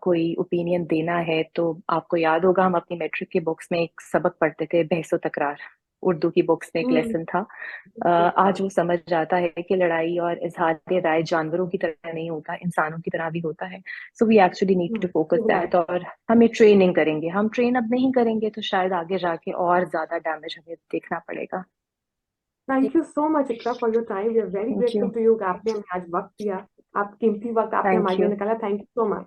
कोई ओपिनियन देना है, तो आपको याद होगा हम अपनी मैट्रिक के बुक्स में एक सबक पढ़ते थे, बहसो तकरार. उर्दू की बुक्स में एक लेसन था। आज वो समझ जाता है कि लड़ाई और इजहार राय जानवरों की तरह नहीं होता, इंसानों की तरह भी होता है। So we actually need to focus that. और हमें ट्रेनिंग करेंगे, हम ट्रेन अब नहीं करेंगे तो शायद आगे जाके और ज्यादा डैमेज हमें देखना पड़ेगा। Thank you so much Iqra for your time, we are very Thank grateful you. To you कि आपने हमें आज वक्त दिया, आप कीमती वक्त आपने Thank हमारे लिए you. निकाला। Thank you so much.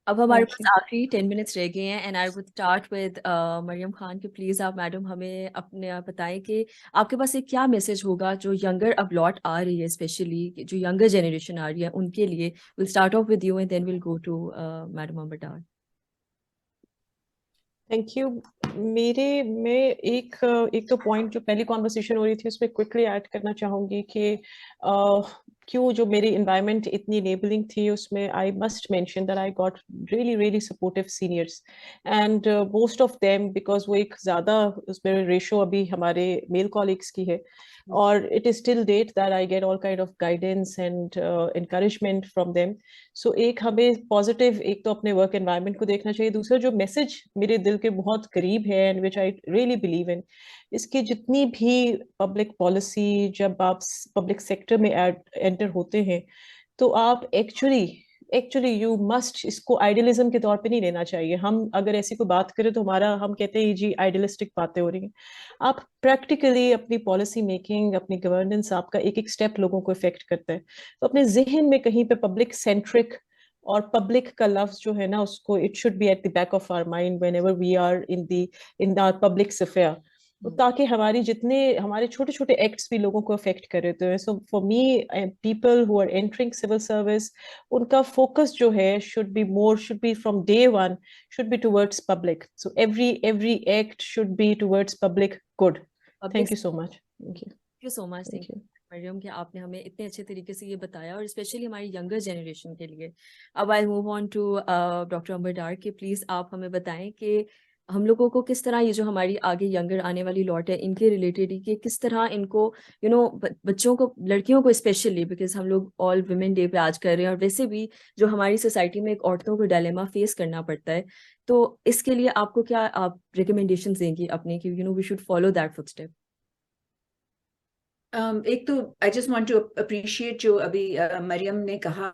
अब हमारे Thank पास you. आखिरी 10 मिनट्स रह गए हैं and I would start with Mariam Khan कि प्लीज आप मैडम हमें अपने आप बताएं कि आपके पास एक क्या मैसेज होगा जो यंगर अब लौट आ रही है, स्पेशली जो यंगर जनरेशन आ रही है उनके लिए। Will start off with you and then will go to madam Amber Dar. Thank you. मैं एक तो पॉइंट जो पहली कॉन्वर्सेशन हो रही थी उसमें क्विकली ऐड करना चाहूंगी कि क्यों जो मेरी इन्वायरमेंट इतनी इनेबलिंग थी उसमें I must mention that I got really supportive seniors and most of them because वो एक ज़्यादा उसमें रेशो अभी हमारे मेल कॉलीग्स की है और it is till date that I get all kind of guidance and encouragement from them. So एक हमें पॉजिटिव एक तो अपने वर्क एनवायरनमेंट को देखना चाहिए, दूसरा जो मैसेज मेरे दिल के बहुत करीब है and which I really believe in, इसकी जितनी भी पब्लिक पॉलिसी जब आप पब्लिक सेक्टर में एंटर होते हैं तो आप एक्चुअली यू मस्ट इसको आइडियलिज्म के तौर पे नहीं लेना चाहिए। हम अगर ऐसी कोई बात करें तो हमारा हम कहते हैं जी आइडियलिस्टिक बातें हो रही हैं। आप प्रैक्टिकली अपनी पॉलिसी मेकिंग, अपनी गवर्नेंस, आपका एक एक स्टेप लोगों को इफेक्ट करता है। तो अपने जहन में कहीं पे पब्लिक सेंट्रिक और पब्लिक का लफ्ज जो है ना उसको it should be at the back of our mind whenever we are in the public sphere, ताकि हमारी जितने हमारे छोटे छोटे एक्ट्स भी लोगों को अफेक्ट कर रहे थे। So for me people who are entering civil service, उनका फोकस जो है should be from day one should be towards public. So every act should be towards public good. Thank you so much. Thank you so much. Thank you Mariam कि आपने हमें इतने अच्छे तरीके से ये बताया और स्पेशली हमारी यंगर जनरेशन के लिए। अब I move on to doctor Amber Dar कि प्लीज़ आप हमें बताएं कि हम लोगों को किस तरह ये जो हमारी आगे यंगर आने वाली लॉट है इनके रिलेटेड ही कि किस तरह इनको बच्चों को, लड़कियों को स्पेशली, बिकॉज हम लोग ऑल वुमेन डे पे आज कर रहे हैं और वैसे भी जो हमारी सोसाइटी में एक औरतों को डायलेमा फेस करना पड़ता है, तो इसके लिए आपको क्या आप रिकमेंडेशन देंगी अपने कि we should follow that footstep? एक तो I just want to appreciate जो अभी मरियम ने कहा।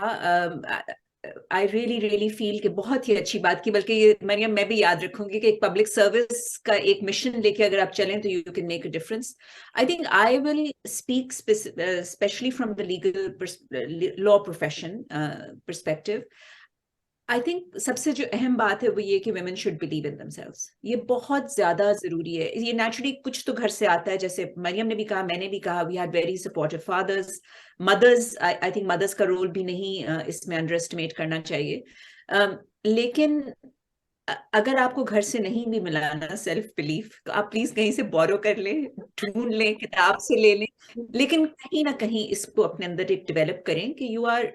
आई रियली फील कि बहुत ही अच्छी बात की, बल्कि ये मरियम मैं भी याद रखूंगी कि एक पब्लिक सर्विस का एक मिशन लेके अगर आप चलें तो you can make a difference. I think I will speak specially from the legal law profession perspective. I think सबसे जो अहम बात है वो ये कि women should believe in themselves। ये बहुत ज्यादा जरूरी है। ये नेचुरली कुछ तो घर से आता है, जैसे मरियम ने भी कहा, मैंने भी कहा, we had very supportive fathers, mothers. I think mothers का रोल भी नहीं इसमें अंडर एस्टिमेट करना चाहिए। लेकिन अगर आपको घर से नहीं भी मिला ना सेल्फ बिलीफ, तो आप प्लीज कहीं से बोरो कर लें, ढूंढ लें, किताब से ले लें, लेकिन कहीं ना कहीं इसको अपने अंदर एक डेवलप करें कि you are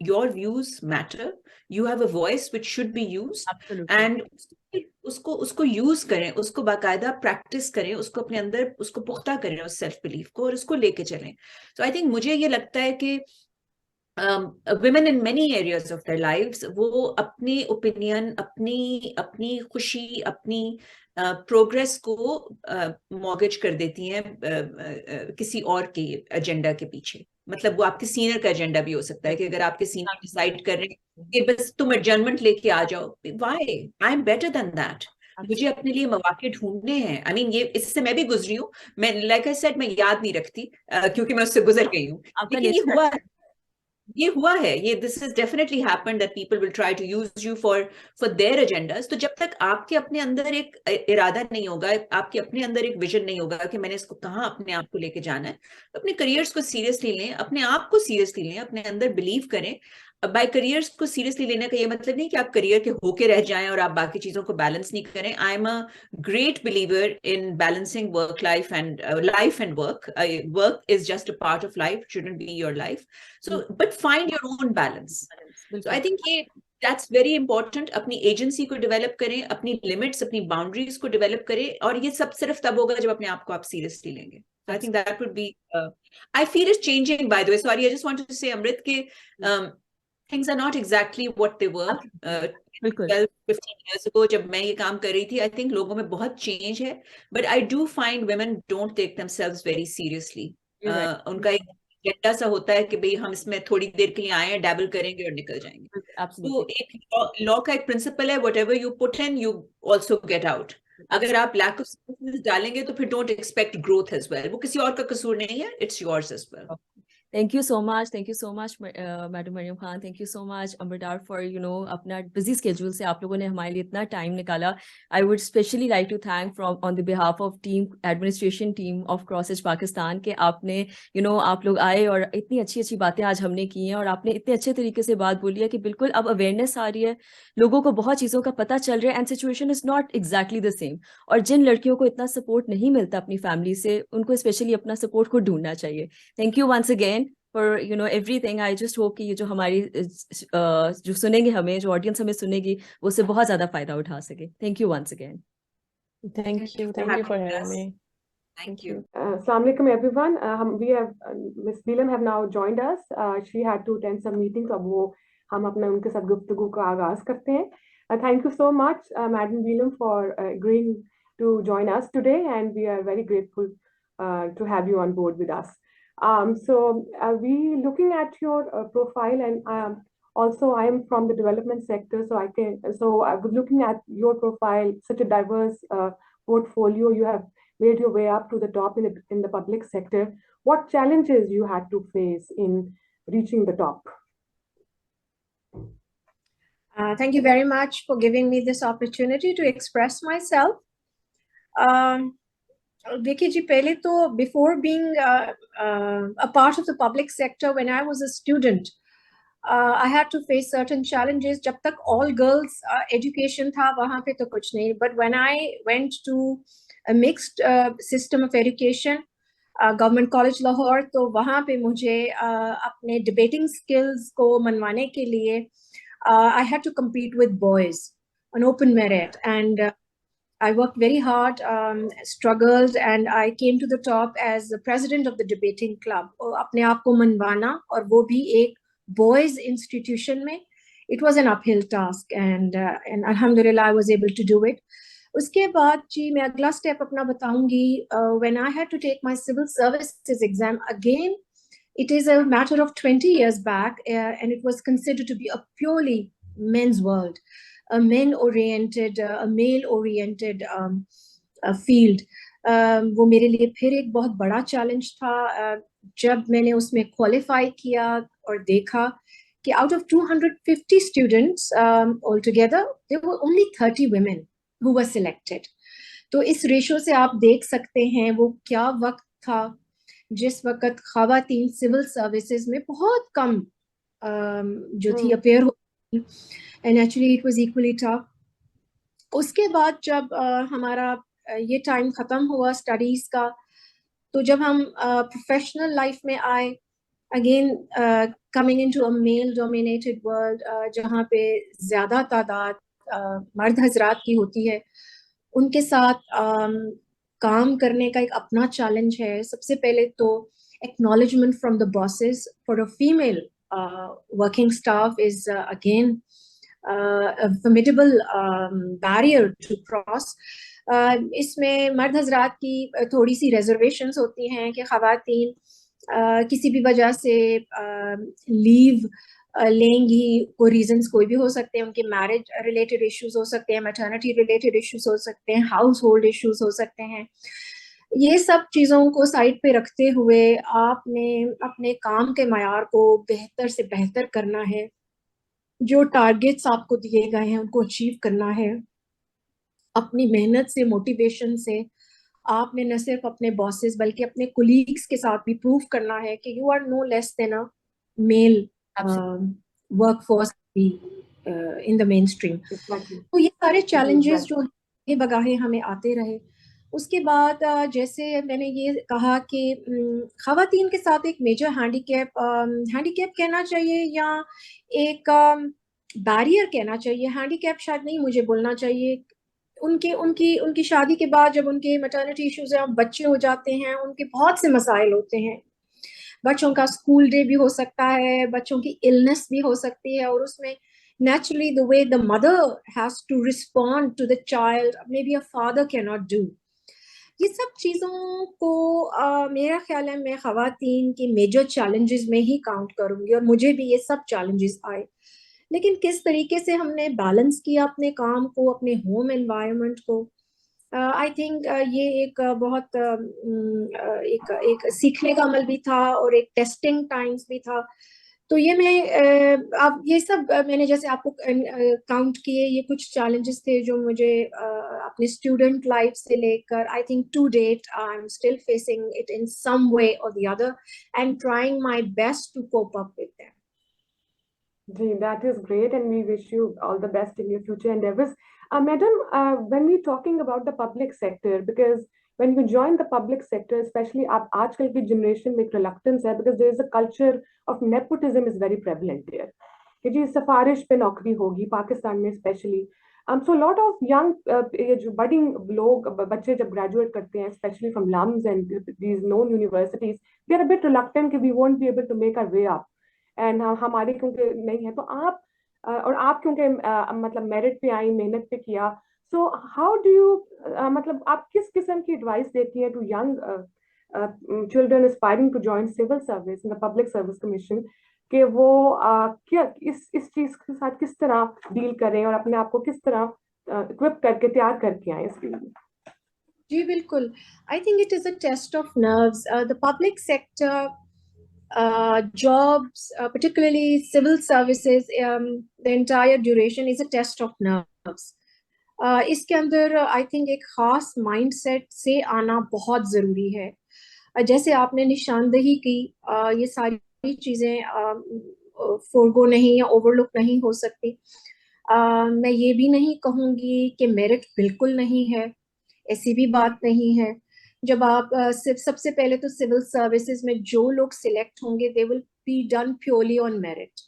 your views matter, you have a voice which should be used and उसको यूज करें, उसको बाकायदा प्रैक्टिस करें, उसको अपने अंदर उसको पुख्ता करें उस सेल्फ बिलीफ को और उसको लेके चलें। तो आई थिंक मुझे ये लगता है कि women in many areas of their lives वो अपनी ओपिनियन, अपनी खुशी, अपनी प्रोग्रेस को मॉर्गेज कर देती हैं किसी और के एजेंडा के पीछे। मतलब वो आपके सीनियर का एजेंडा भी हो सकता है कि अगर आपके सीनियर डिसाइड कर रहे हैं कि बस तुम एडजर्नमेंट लेके आ जाओ, why? I am better than that, मुझे अपने लिए मौके ढूंढने हैं। आई मीन ये इससे मैं भी गुजरी हूँ, मैं लाइक आई सेड मैं याद नहीं रखती क्योंकि मैं उससे गुजर गई हूँ, लेकिन ये हुआ है, ये this is definitely happened that people will try to use you for their agendas. तो जब तक आपके अपने अंदर एक इरादा नहीं होगा, आपके अपने अंदर एक विजन नहीं होगा कि मैंने इसको कहाँ अपने आप को लेके जाना है, तो अपने करियर्स को सीरियसली लें, अपने आप को सीरियसली लें, अपने अंदर बिलीव करें। बाय करियर्स को सीरियसली लेने का ये मतलब नहीं कि आप करियर के होके रह जाएं और आप बाकी चीजों को बैलेंस नहीं करें। I am a great believer in balancing work life and work. Work is just a part of life, shouldn't be your life, so but find your own balance। so I think ये that's very important। अपनी agency को develop करें, अपनी limits, अपनी boundaries को develop करें, और ये सब सिर्फ तब होगा जब अपने आप को आप सीरियसली लेंगे। So I think that would be I feel it's changing, by the way, sorry, I just wanted to say Amrit के things are not exactly what they were बिल्कुल 12-15 years ago जब मैं ये काम कर रही थी. I think लोगों में बहुत change है, but I do find women don't take themselves very seriously. You're right. उनका एक एजेंडा सा होता है कि भाई हम इसमें थोड़ी देर के लिए आए हैं, डैबल करेंगे और निकल जाएंगे. तो Absolutely. एक लॉ का एक प्रिंसिपल है, whatever you put in you also get out. अगर आप lack of seriousness डालेंगे तो फिर don't expect growth as well. वो किसी और का कसूर नहीं है, it's yours as well. Thank you so much. Thank you so much, Madam Mariam Khan. Thank you so much, Amber for अपना busy schedule से आप लोगों ने हमारे लिए इतना time निकाला. I would especially like to thank on the behalf of administration team of CrossEdge Pakistan कि आपने आप लोग आए और इतनी अच्छी बातें आज हमने की हैं और आपने इतने अच्छे तरीके से बात बोली है कि बिल्कुल अब अवेयरनेस आ रही है, लोगों को बहुत चीज़ों का पता चल रहा है and situation is not exactly the same. और जिन लड़कियों को इतना सपोर्ट नहीं मिलता अपनी फैमिली से, उनको स्पेशली अपना सपोर्ट को ढूंढना चाहिए. Thank you once again for everything. I just hope कि ये जो हमारी जो सुनेंगे हमें, जो ऑडियंस हमें सुनेगी, वो उससे बहुत ज्यादा फायदा उठा सके. Thank you once again. Thank you for having me. Thank you. Assalamu alaikum everyone. We have Miss Beelam have now joined us. She had to attend some meetings. अब वो हम अपना उनके साथ गुफ्तगू का आगाज करते हैं. Thank you so much, Madam Beelam, for agreeing to join us today, and we are very grateful to have you on board with us. We looking at your profile, and also I am from the development sector, so I was looking at your profile, such a diverse portfolio. You have made your way up to the top in the public sector. What challenges you had to face in reaching the top? Thank you very much for giving me this opportunity to express myself. Vicky ji, pehle to before being a part of the public sector, when I was a student, I had to face certain challenges. Jab tak all girls education tha, wahan pe to kuch nahi. But when I went to a mixed system of education, Government College Lahore, to wahan pe mujhe apne debating skills ko manwane ke liye I had to compete with boys on open merit, and I worked very hard, struggled, and I came to the top as the president of the debating club. अपने आप को मनवाना, और वो भी एक boys institution में, it was an uphill task, and alhamdulillah I was able to do it. उसके बाद जी मैं अगला step अपना बताऊंगी. When I had to take my civil services exam again, it is a matter of 20 years back, and it was considered to be a purely men's world. A male-oriented field. वो मेरे लिए फिर एक बहुत बड़ा challenge था जब मैंने उसमें क्वालिफाई किया और देखा कि out of 250 students altogether, there were only 30 women who were selected. तो इस रेशो से आप देख सकते हैं वो क्या वक्त था जिस वक्त ख़वातीन सिविल सर्विसेज में बहुत कम जो थी अपेयर होती, and actually it was equally tough. उसके बाद जब हमारा ये टाइम ख़त्म हुआ स्टडीज़ का, तो जब हम प्रोफेशनल लाइफ में आए, again coming into a male dominated world, जहाँ पे ज़्यादा तादाद मर्द हजरात की होती है, उनके साथ काम करने का एक अपना चैलेंज है. सबसे पहले तो acknowledgement from the bosses for a female working staff is again a formidable barrier to cross. इसमें मर्द हजरात की थोड़ी सी reservations होती हैं कि ख़वातीन किसी भी वजह से लीव लेंगी, कोई रीजंस कोई भी हो सकते हैं, उनके मैरिज रिलेटेड इश्यूज हो सकते हैं, मैटरनिटी रिलेटेड इश्यूज हो सकते हैं, हाउस होल्ड इश्यूज हो सकते हैं. ये सब चीज़ों को साइड पे रखते हुए आपने अपने काम के मयार को बेहतर से बेहतर करना है. जो टारगेट्स आपको दिए गए हैं उनको अचीव करना है. अपनी मेहनत से, मोटिवेशन से आपने न सिर्फ अपने बॉसेस बल्कि अपने कोलीग्स के साथ भी प्रूव करना है कि you are no less than a male workforce in the mainstream. तो ये सारे चैलेंजेस जो ये बगाहे हमें आते रहे. उसके बाद जैसे मैंने ये कहा कि ख़वातीन के साथ एक मेजर हैंडीकैप कहना चाहिए या एक बैरियर कहना चाहिए, हैंडीकैप शायद नहीं मुझे बोलना चाहिए. उनकी शादी के बाद जब उनके मैटरनिटी इश्यूज हैं, बच्चे हो जाते हैं, उनके बहुत से मसाइल होते हैं. बच्चों का स्कूल डे भी हो सकता है, बच्चों की इलनेस भी हो सकती है, और उसमें naturally the way the mother has to respond to the child, maybe a father cannot do. ये सब चीज़ों को मेरा ख्याल है मैं ख़वातीन की मेजर चैलेंजेस में ही काउंट करूँगी, और मुझे भी ये सब चैलेंजेस आए, लेकिन किस तरीके से हमने बैलेंस किया अपने काम को, अपने होम एनवायरनमेंट को, आई थिंक ये एक बहुत एक सीखने का अमल भी था और एक टेस्टिंग टाइम्स भी था। तो ये मैं अब ये सब मैंने जैसे आपको काउंट किए, ये कुछ चैलेंजेस थे जो मुझे अपने स्टूडेंट लाइफ से लेकर I think to date I am still facing it in some way और the other end trying my best to cope up with them. Gee, that is great, and we wish you all the best in your future endeavors. Madam, when we're talking about the public sector, because when you join the public sector, especially आप आजकल की generation में एक reluctance है, because there is a culture of nepotism is very prevalent there. कि जी सिफारिश पे नौकरी होगी पाकिस्तान में especially. So a lot of young ये जो budding लोग बच्चे जब graduate करते हैं, especially from LUMS and these known universities, they are a bit reluctant कि we won't be able to make our way up. And हमारे क्योंकि नहीं है, तो आप और आप क्योंकि मतलब मेरिट पे आई, मेहनत पे किया, सो हाउ डू यू मतलब आप किस किस्म की एडवाइस देती हैं to young children aspiring to join civil service in the public service commission, कि वो क्या इस चीज के साथ किस तरह डील करें और अपने आप को किस तरह इक्विप करके तैयार करके आए इसके लिए? जी बिल्कुल, I think it is a test of nerves. The public sector jobs, particularly civil services, the entire duration is a test of nerves. इसके अंदर आई थिंक एक खास माइंडसेट से आना बहुत ज़रूरी है। जैसे आपने निशानदेही की, ये सारी चीज़ें फोरगो नहीं या ओवरलुक नहीं हो सकती। मैं ये भी नहीं कहूँगी कि मेरिट बिल्कुल नहीं है, ऐसी भी बात नहीं है। जब आप सबसे पहले तो सिविल सर्विसेज में जो लोग सिलेक्ट होंगे they will be done purely on merit.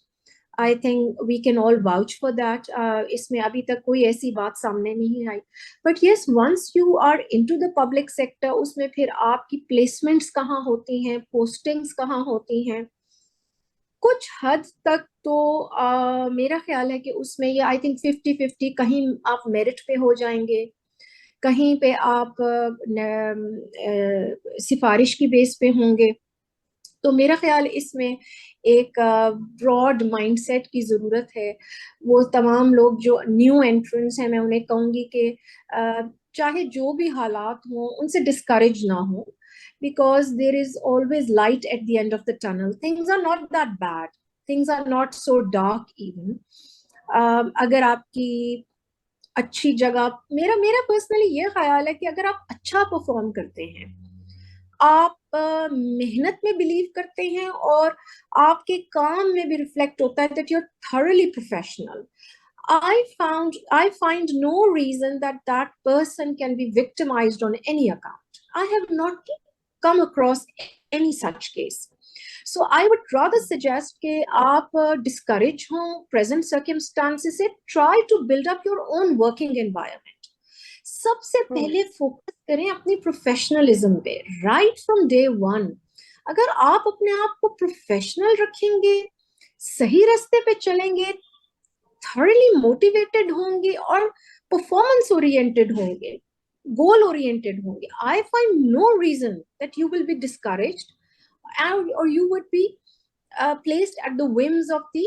I think we can all vouch for that. इसमें अभी तक कोई ऐसी बात सामने नहीं आई। But yes, once you are into the public sector, उसमें फिर आपकी प्लेसमेंट्स कहाँ होती हैं, पोस्टिंग्स कहाँ होती हैं, कुछ हद तक तो मेरा ख्याल है कि उसमें ये आई थिंक 50-50, कहीं आप मेरिट पे हो जाएंगे, कहीं पे आप सिफारिश की बेस पे होंगे। तो मेरा ख्याल इसमें एक ब्रॉड माइंडसेट की ज़रूरत है। वो तमाम लोग जो न्यू एंट्रेंस हैं, मैं उन्हें कहूँगी कि चाहे जो भी हालात हों उनसे डिस्करेज ना हो, because there is always light at the end of the tunnel. Things are not that bad. Things are not so dark even. अगर आपकी अच्छी जगह, मेरा पर्सनली ये ख्याल है कि अगर आप अच्छा परफॉर्म करते हैं, आप मेहनत में बिलीव करते हैं और आपके काम में भी रिफ्लेक्ट होता है that you're thoroughly professional, I find no reason that person can be victimized on any account. I have not come across any such case. So I would rather suggest कि आप discourage हों present circumstances से, try to build up your own working environment. सबसे पहले focus करें अपनी professionalism पे right from day one. अगर आप अपने आप को प्रोफेशनल रखेंगे, सही रास्ते पे चलेंगे, thoroughly motivated होंगे और performance oriented होंगे, goal oriented होंगे, I find no reason that you will be discouraged or you would be placed at the whims of the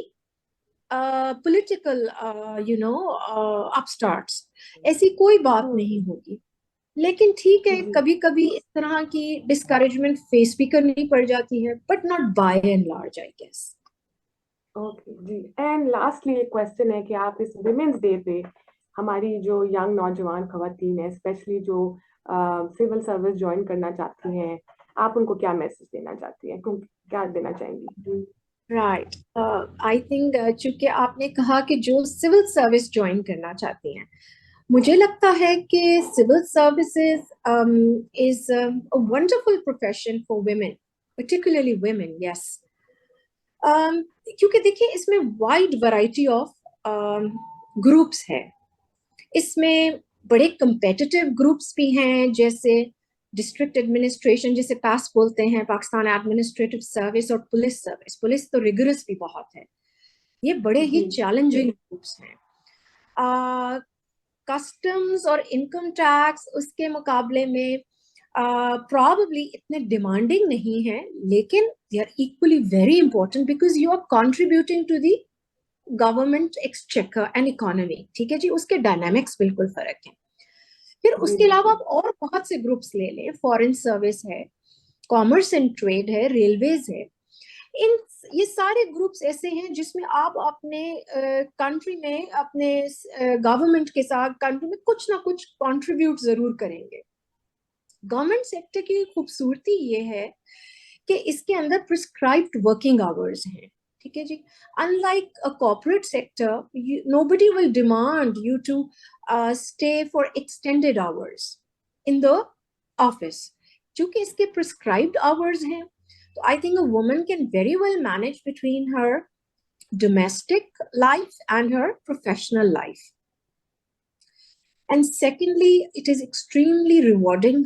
political upstarts. ऐसी कोई बात नहीं होगी। लेकिन ठीक है, कभी कभी इस तरह की डिस्करेजमेंट फेस भी करनी पड़ जाती है, but not by and large I guess. Okay जी, एंड लास्टली एक क्वेश्चन है कि आप इस वुमेन्स डे पे हमारी जो यंग नौजवान खवातीन है, स्पेशली जो सिविल सर्विस ज्वाइन करना चाहती हैं, आप उनको क्या मैसेज देना चाहती हैं, क्या देना चाहेंगी? राइट, आई थिंक चूंकि आपने कहा कि जो सिविल सर्विस ज्वाइन करना चाहती हैं, मुझे लगता है कि civil services is a wonderful profession for women, particularly women, yes. क्योंकि देखिए इसमें वाइड वैरायटी ऑफ ग्रुप्स है। इसमें बड़े कंपेटिटिव ग्रुप्स भी हैं, जैसे डिस्ट्रिक्ट एडमिनिस्ट्रेशन जिसे पास बोलते हैं, पाकिस्तान एडमिनिस्ट्रेटिव सर्विस और पुलिस सर्विस। पुलिस तो रिगरस भी बहुत है। ये बड़े ही चैलेंजिंग ग्रुप्स हैं। कस्टम्स और इनकम टैक्स उसके मुकाबले में probably इतने डिमांडिंग नहीं है, लेकिन they are equally very important because you are contributing to the government exchequer and economy। ठीक है जी, उसके डायनामिक्स बिल्कुल फर्क है। फिर उसके अलावा आप और बहुत से ग्रुप्स ले लें, फॉरेन सर्विस है, कॉमर्स एंड ट्रेड है, रेलवेज है। ये सारे ग्रुप्स ऐसे हैं जिसमें आप अपने कंट्री में, अपने गवर्नमेंट के साथ कंट्री में कुछ ना कुछ कंट्रीब्यूट जरूर करेंगे। गवर्नमेंट सेक्टर की खूबसूरती ये है कि इसके अंदर प्रिस्क्राइब्ड वर्किंग आवर्स हैं। ठीक है जी, unlike a corporate sector, nobody will demand you to stay for extended hours in the office. क्योंकि इसके प्रिस्क्राइब्ड आवर्स हैं, तो I think a woman can very well manage between her domestic life and her professional life. And secondly, it is extremely rewarding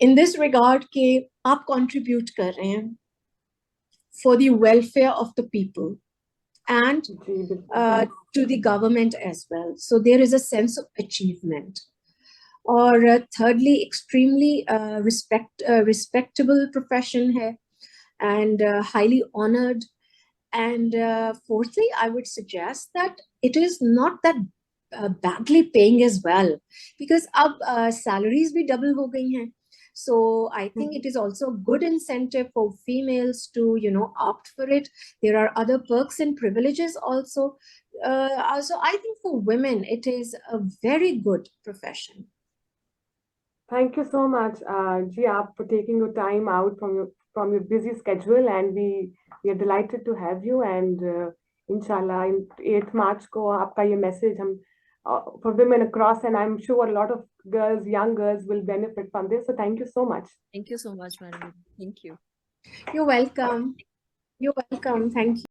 in this regard कि आप contribute कर रहे हैं for the welfare of the people and to the government as well. So there is a sense of achievement. Or thirdly, extremely respectable profession है and highly honored. And fourthly, I would suggest that it is not that badly paying as well, because अब salaries भी double हो गई हैं. So I think it is also a good incentive for females to, you know, opt for it. There are other perks and privileges also. So I think for women, it is a very good profession. Thank you so much, Jiap, for taking your time out from your busy schedule, and we are delighted to have you. And inshallah, in 8th March को आपका ये message हम for women across, and I'm sure a lot of girls, young girls, will benefit from this. So thank you so much. Thank you so much, madam. Thank you. You're welcome. You're welcome. Thank you.